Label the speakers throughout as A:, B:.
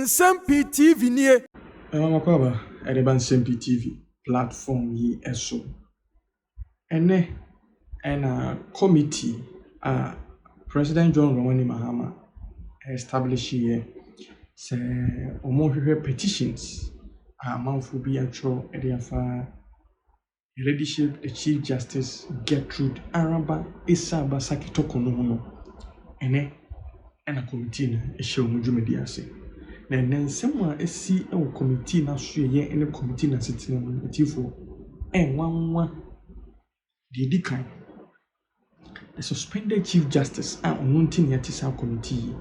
A: Nsem-Pii TV nie. Makwaba, edeba Nsem-Pii TV platform yi eso. Ene committee President John Romani Mahama establish here say omohwehwe petitions amanfo bi atro ediafa leadership the Chief Justice Gertrude Araba Isaba Saki Torkonoo no. Ene committee na ehye omudwumadi ase. Na nsɛm a esi e committee na so ye ene committee na sitina no tifo nwanwa de dikan the suspended Chief Justice onunti ne atisa committee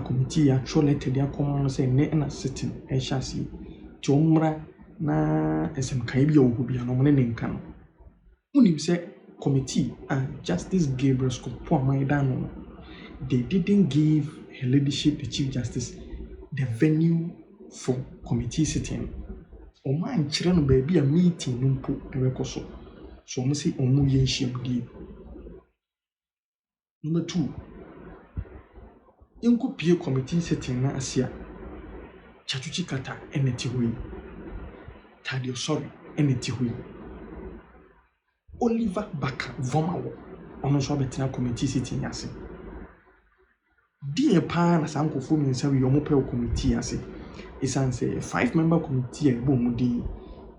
A: committee ya tro letter dia come say ne na sitting e hyase ti omra na Nsem-Pii bi ohu bia no ne nka no unim say committee Justice Pwamang no they didn't give her leadership the Chief Justice the venue for committee sitting. Oman chere no baby a meeting no mpo ebekoso. So omo say omo ye nhiem die. Number 2. Yenko pie committee sitting na asia. Chatuchi kata eneti hoyi. Tadio sorry eneti hoyi. Oliver Baka Vomawo ono so betina committee sitting yase. Die pa na sankofo mi nsa wi yomo pe committee ase isan say 5-member committee e bo mudi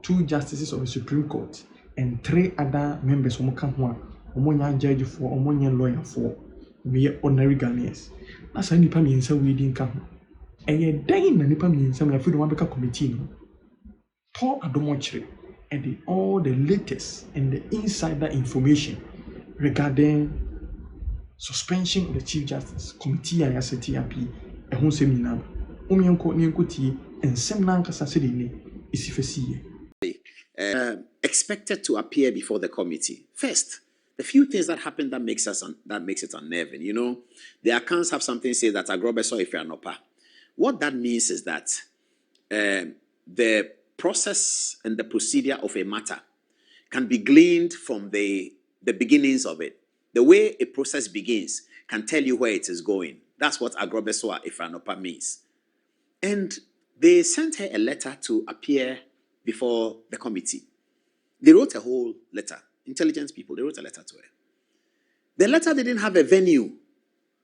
A: 2 justices of the Supreme Court and 3 other members omo ka ho a omo nya judge for omo nya lawyer for we ordinary Ghanaians na sa nipa mi nsa wi di nka ho eye dan na nipa mi nsa mi afido mabeka committee no to adomo kire and all the latest and the insider information regarding suspension of the Chief Justice Committee ya NDC ehun seminar umienko ni nkotie ensem na nkasa se de ne isifesiye
B: expected to appear before the committee. First, the few things that happen that makes it unnerving. You know, the accounts have something say that agrobeso ifranopa. What that means is that the process and the procedure of a matter can be gleaned from the beginnings of it. The way a process begins can tell you where it is going. That's what agrobeso ifranopa means. And they sent her a letter to appear before the committee. They wrote a whole letter. Intelligence people, they wrote a letter to her. The letter didn't have a venue.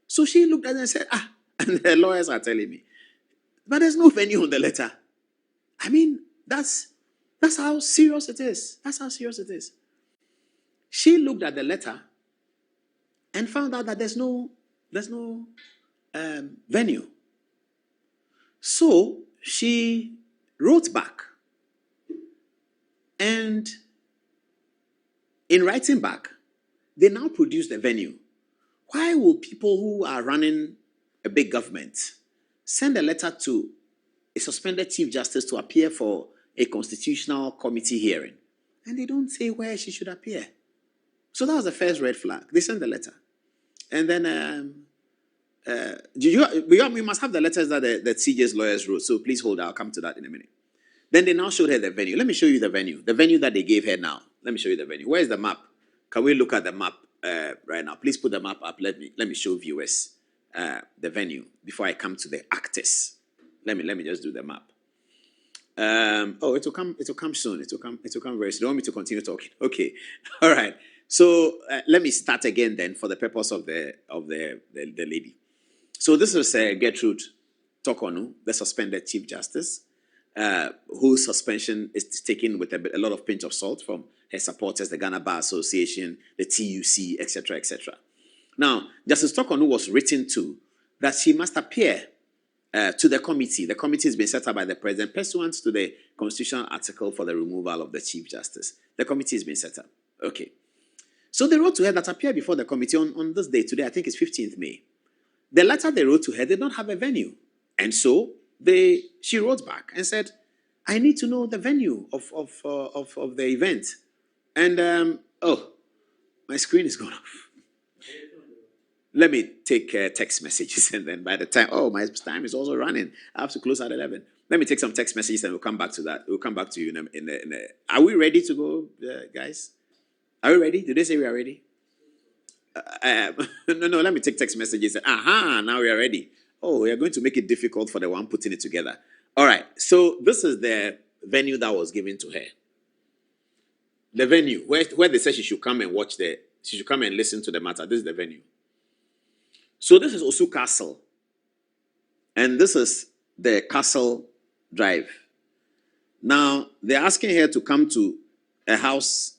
B: So she looked at it and said, and the lawyers are telling me, but there's no venue on the letter. I mean, that's how serious it is. That's how serious it is. She looked at the letter and found out that there's no venue. So she wrote back. And in writing back, they now produced a venue. Why will people who are running a big government send a letter to a suspended Chief Justice to appear for a constitutional committee hearing, and they don't say where she should appear? So that was the first red flag. They sent the letter. And then we must have the letters that the CJ's lawyers wrote, so please hold. I'll come to that in a minute. Then they now showed her the venue. Let me show you the venue. The venue that they gave her now. Let me show you the venue. Where is the map? Can we look at the map right now? Please put the map up. Let me show viewers the venue before I come to the actors. Let me just do the map. It will come soon. It will come very soon. You don't want me to continue talking? Okay. All right. So let me start again then for the purpose of the lady. So this is Gertrude Torkonoo, the suspended Chief Justice, whose suspension is taken with a lot of pinch of salt from her supporters, the Ghana Bar Association, the TUC, etc., etc. Now, Justice Torkonoo was written to that she must appear to the committee. The committee has been set up by the president pursuant to the constitutional article for the removal of the Chief Justice. The committee has been set up. Okay. So they wrote to her that appear before the committee on this day. Today, I think it's 15th May. The letter they wrote to her did not have a venue. And so she wrote back and said, I need to know the venue of the event. And, my screen is gone off. Let me take text messages. And then by the time, my time is also running. I have to close at 11. Let me take some text messages and we'll come back to that. We'll come back to you in the Are we ready to go, guys? Are we ready? Did they say we are ready? No, let me take text messages. Now we are ready. Oh, you're going to make it difficult for the one putting it together. All right. So this is the venue that was given to her. The venue where they said she should come and she should come and listen to the matter. This is the venue. So this is Osu Castle. And this is the Castle Drive. Now, they're asking her to come to a house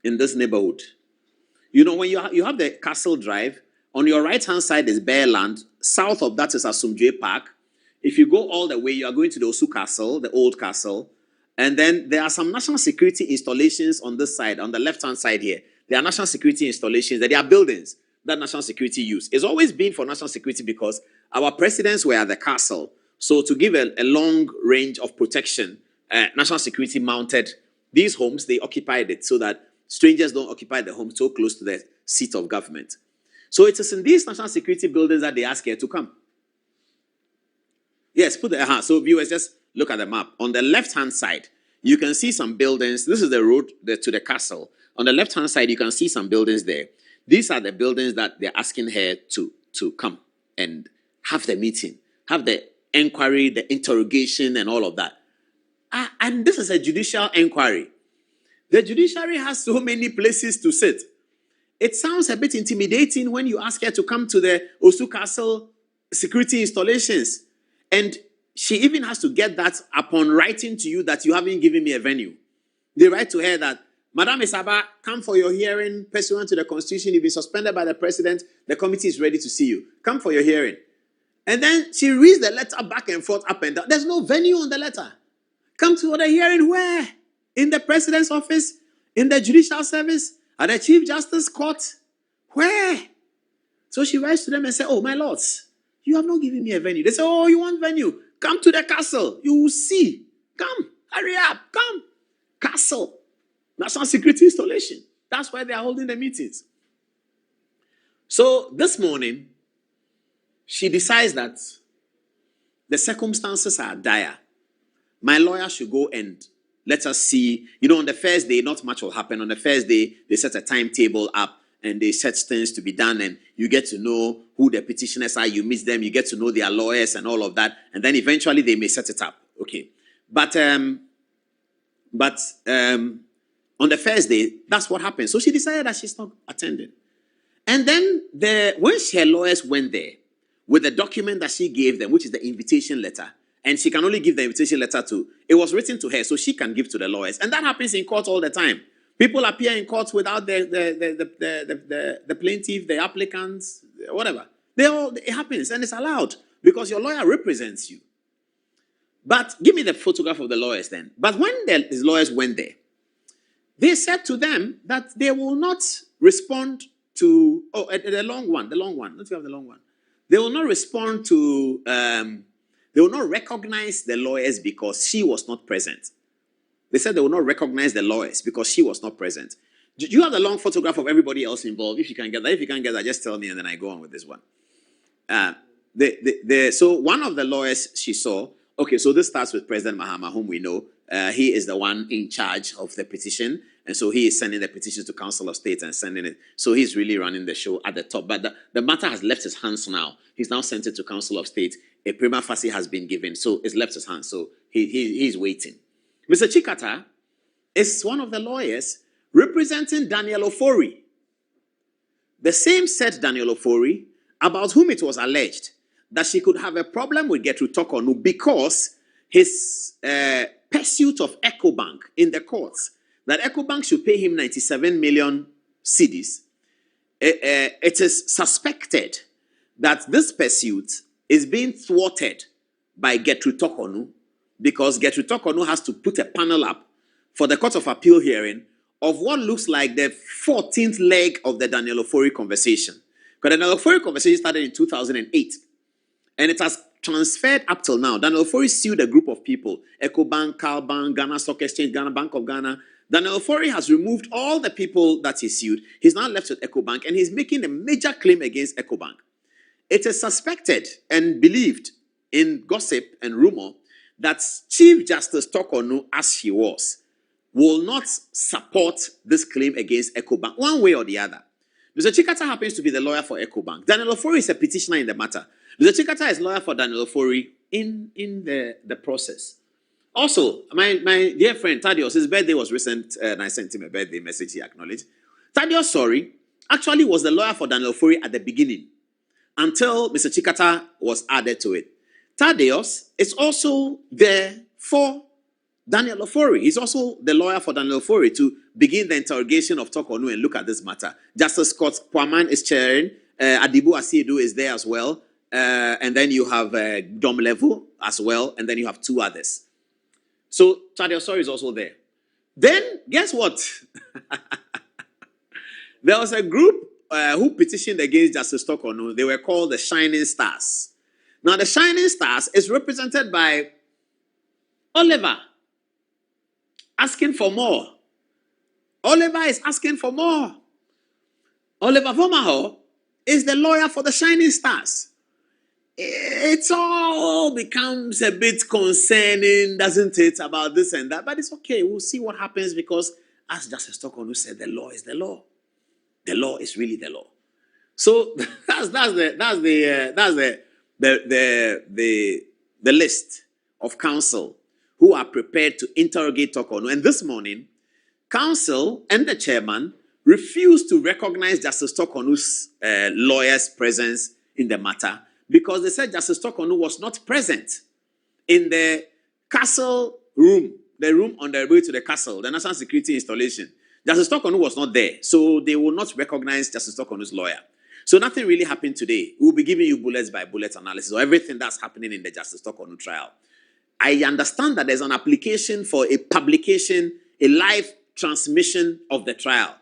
B: in this neighborhood. You know, when you have the Castle Drive, on your right-hand side is bare land. South of that is Asumdwe Park. If you go all the way, you are going to the Osu Castle, the old castle. And then there are some national security installations on this side, on the left-hand side here. There are national security installations. There are buildings that national security use. It's always been for national security because our presidents were at the castle. So to give a long range of protection, national security mounted these homes. They occupied it so that strangers don't occupy the home so close to the seat of government. So it is in these national security buildings that they ask her to come. Yes, put the so viewers, just look at the map. On the left-hand side, you can see some buildings. This is the road to the castle. On the left-hand side, you can see some buildings there. These are the buildings that they're asking her to come and have the meeting, have the inquiry, the interrogation, and all of that. And this is a judicial inquiry. The judiciary has so many places to sit. It sounds a bit intimidating when you ask her to come to the Osu Castle security installations. And she even has to get that upon writing to you that you haven't given me a venue. They write to her that, Madam Isaba, come for your hearing pursuant to the Constitution. You've been suspended by the President. The committee is ready to see you. Come for your hearing. And then she reads the letter back and forth, up and down. There's no venue on the letter. Come to the hearing where? In the President's office? In the Judicial Service? At the Chief Justice Court? Where? So she writes to them and says, oh, my lords, you have not given me a venue. They say, oh, you want venue? Come to the castle. You will see. Come. Hurry up. Come. Castle. National security installation. That's why they are holding the meetings. So this morning, she decides that the circumstances are dire. My lawyer should go and let us see. You know, on the first day, not much will happen. On the first day, they set a timetable up and they set things to be done, and you get to know who the petitioners are. You meet them, you get to know their lawyers and all of that, and then eventually they may set it up. Okay, but on the first day, that's what happened. So she decided that she's not attending, and then when her lawyers went there with the document that she gave them, which is the invitation letter, and she can only give the invitation letter to, it was written to her, so she can give to the lawyers, and that happens in court all the time. People appear in court without the plaintiff, the applicants, whatever. It happens, and it's allowed because your lawyer represents you. But give me the photograph of the lawyers then. But when his lawyers went there, they said to them that they will not respond to, the long one. Let's have the long one. They will not respond to, they will not recognize the lawyers because she was not present. They said they will not recognize the lawyers because she was not present. Do you have the long photograph of everybody else involved? If you can get that. If you can't get that, just tell me and then I go on with this one. So one of the lawyers she saw, okay, so this starts with President Mahama, whom we know. He is the one in charge of the petition. And so he is sending the petition to Council of State and sending it. So he's really running the show at the top. But the matter has left his hands now. He's now sent it to Council of State. A prima facie has been given. So it's left his hands. So he's waiting. Mr. Chikata is one of the lawyers representing Daniel Ofori. The same said Daniel Ofori, about whom it was alleged that she could have a problem with Justice Torkonoo because his pursuit of EcoBank in the courts, that EcoBank should pay him 97 million cedis. It is suspected that this pursuit is being thwarted by Justice Torkonoo, because Justice Torkonoo has to put a panel up for the Court of Appeal hearing of what looks like the 14th leg of the Daniel Ofori conversation. Because the Daniel Ofori conversation started in 2008, and it has transferred up till now. Daniel Ofori sued a group of people, EcoBank, CalBank, Ghana Stock Exchange, Ghana Bank of Ghana. Daniel Ofori has removed all the people that he sued. He's now left with EcoBank, and he's making a major claim against EcoBank. It is suspected and believed in gossip and rumor that Chief Justice Torkonoo, as she was, will not support this claim against EcoBank one way or the other. Mr. Chikata happens to be the lawyer for EcoBank. Daniel Ofori is a petitioner in the matter. Mr. Chikata is lawyer for Daniel Ofori in the process. Also, my dear friend Thaddeus, his birthday was recent, and I sent him a birthday message he acknowledged. Thaddeus, actually was the lawyer for Daniel Ofori at the beginning, until Mr. Chikata was added to it. Thaddeus is also there for Daniel Ofori. He's also the lawyer for Daniel Ofori to begin the interrogation of Torkonoo and look at this matter. Justice Pwamang is chairing. Adibu Asiedu is there as well. And then you have Dom Level as well. And then you have two others. So Thaddeus is also there. Then, guess what? There was a group who petitioned against Justice Torkonoo. They were called the Shining Stars. Now, the Shining Stars is represented by Oliver, asking for more. Oliver is asking for more. Oliver Vomaho is the lawyer for the Shining Stars. It all becomes a bit concerning, doesn't it, about this and that? But it's okay. We'll see what happens because, as Justice Torkonoo said, the law is the law. The law is really the law. So that's the list of counsel who are prepared to interrogate Torkonoo. And this morning, counsel and the chairman refused to recognize Justice Torkonoo's lawyer's presence in the matter because they said Justice Torkonoo was not present in the castle room, the room on the way to the castle, the national security installation. Justice Torkonoo was not there, so they will not recognize Justice Torkonoo's lawyer. So nothing really happened today. We'll be giving you bullets by bullets analysis of everything that's happening in the Justice Torkonoo trial. I understand that there's an application for a publication, a live transmission of the trial.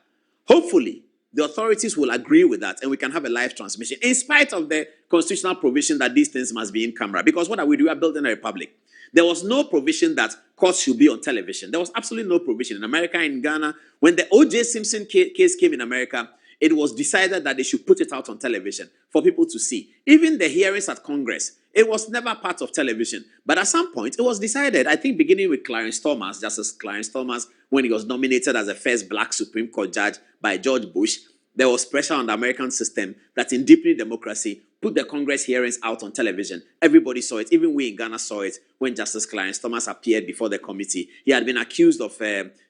B: Hopefully, the authorities will agree with that and we can have a live transmission in spite of the constitutional provision that these things must be in camera. Because what are we doing? We are building a republic. There was no provision that courts should be on television. There was absolutely no provision. In America, in Ghana, when the O.J. Simpson case came in America, it was decided that they should put it out on television for people to see. Even the hearings at Congress, it was never part of television. But at some point, it was decided, I think beginning with Clarence Thomas, Justice Clarence Thomas, when he was nominated as the first black Supreme Court judge by George Bush, there was pressure on the American system that in deepening democracy, put the Congress hearings out on television. Everybody saw it. Even we in Ghana saw it when Justice Clarence Thomas appeared before the committee. He had been accused of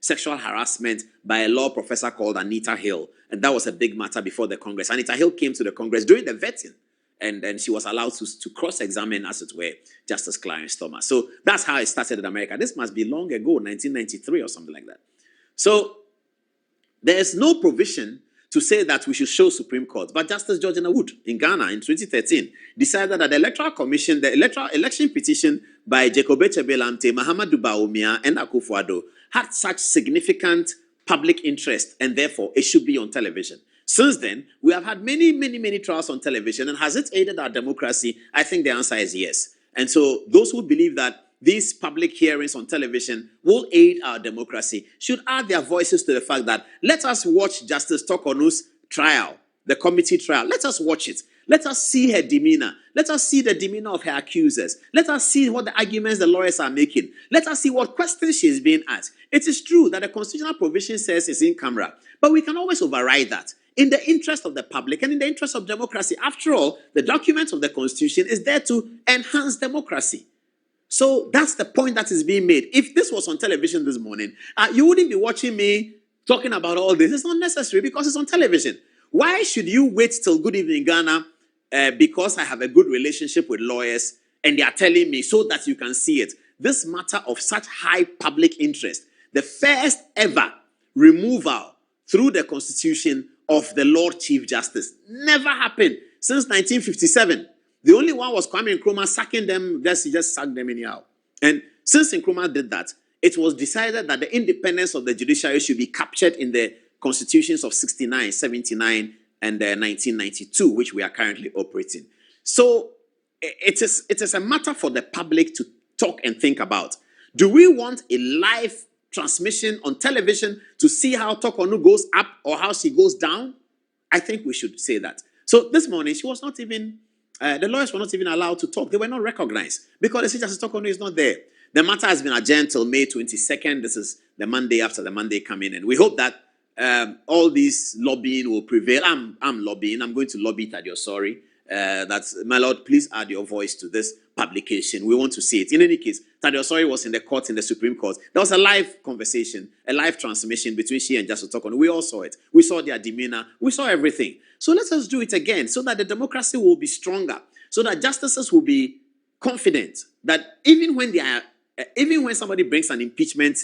B: sexual harassment by a law professor called Anita Hill. And that was a big matter before the Congress. Anita Hill came to the Congress during the vetting. And then she was allowed to cross-examine, as it were, Justice Clarence Thomas. So that's how it started in America. This must be long ago, 1993 or something like that. So there is no provision to say that we should show Supreme Court. But Justice Georgina Wood in Ghana in 2013 decided that the Electoral Commission, the electoral election petition by Jacob Echebelamte, Mahamadou Bawumia, and Akufo-Addo had such significant public interest, and therefore it should be on television. Since then, we have had many trials on television, and has it aided our democracy? I think the answer is yes. And so those who believe that these public hearings on television will aid our democracy should add their voices to the fact that let us watch Justice Torkonoo's trial, the committee trial. Let us watch it. Let us see her demeanor. Let us see the demeanor of her accusers. Let us see what the arguments the lawyers are making. Let us see what questions she is being asked. It is true that the constitutional provision says it's in camera, but we can always override that in the interest of the public and in the interest of democracy. After all, the document of the Constitution is there to enhance democracy. So that's the point that is being made. If this was on television this morning, you wouldn't be watching me talking about all this. It's not necessary because it's on television. Why should you wait till Good Evening Ghana because I have a good relationship with lawyers and they are telling me so that you can see it? This matter of such high public interest, the first ever removal through the Constitution of the Lord Chief Justice, never happened since 1957. The only one was Kwame Nkrumah sacking them, he just sacked them anyhow. And since Nkrumah did that, it was decided that the independence of the judiciary should be captured in the constitutions of 69, 79, and 1992, which we are currently operating. So it is a matter for the public to talk and think about. Do we want a live transmission on television to see how Torkonoo goes up or how she goes down? I think we should say that. So this morning, she was not even... the lawyers were not even allowed to talk. They were not recognized because the Justice Torkonoo is not there. The matter has been adjourned till May 22nd. This is the Monday after the Monday coming in. We hope that all this lobbying will prevail. I'm lobbying. I'm going to lobby Thaddeus That's, my lord, please add your voice to this publication. We want to see it. In any case, Tade Osori was in the court, in the Supreme Court. There was a live conversation, a live transmission between she and Justice Torkonoo. We all saw it. We saw their demeanor. We saw everything. So let us do it again so that the democracy will be stronger, so that justices will be confident that even when somebody brings an impeachment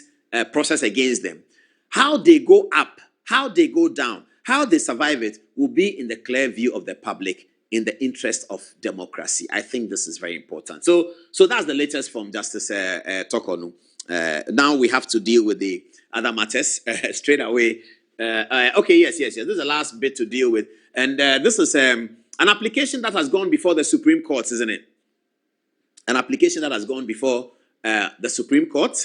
B: process against them, how they go up, how they go down, how they survive it will be in the clear view of the public, in the interest of democracy. I think this is very important. So that's the latest from Justice Torkonoo. Now we have to deal with the other matters straight away. Okay, yes. This is the last bit to deal with. And this is an application that has gone before the Supreme Court, isn't it? An application that has gone before the Supreme Court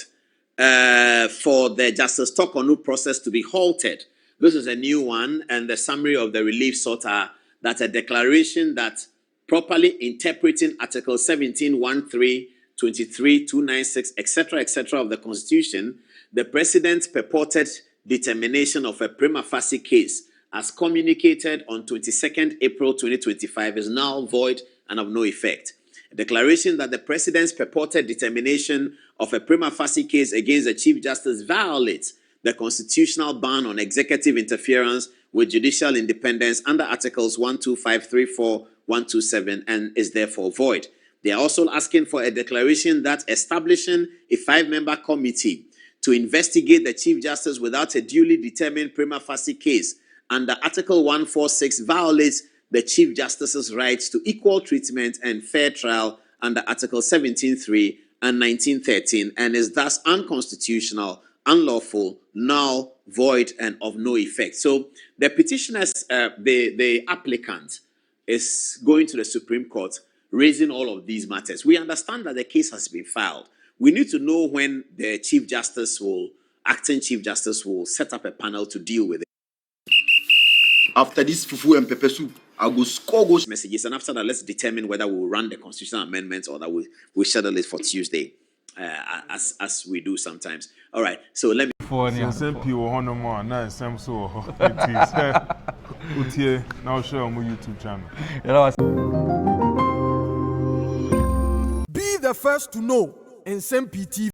B: for the Justice Torkonoo process to be halted. This is a new one, and the summary of the relief sought are that a declaration that properly interpreting Article 17(1)(3), 23, 296, etc. of the Constitution, the President's purported determination of a prima facie case as communicated on 22nd April 2025 is now void and of no effect. A declaration that the President's purported determination of a prima facie case against the Chief Justice violates the constitutional ban on executive interference with judicial independence under Articles 125, 34, 127 and is therefore void. They are also asking for a declaration that establishing a 5-member committee to investigate the Chief Justice without a duly determined prima facie case under Article 146 violates the Chief Justice's rights to equal treatment and fair trial under Article 17(3) and 1913 and is thus unconstitutional, unlawful, null, void, and of no effect. So the petitioners, the applicant, is going to the Supreme Court raising all of these matters. We understand that the case has been filed. We need to know when the acting Chief Justice will set up a panel to deal with it.
C: After this fufu and pepper soup, I will score those
B: messages, and after that, let's determine whether we will run the constitutional amendments or that we schedule it for Tuesday, as we do sometimes. All right, so let me.
D: For Nsem-Pii or no more, now Nsem so it is. Now show on my YouTube channel.
E: Be the first to know Nsem-Pii TV.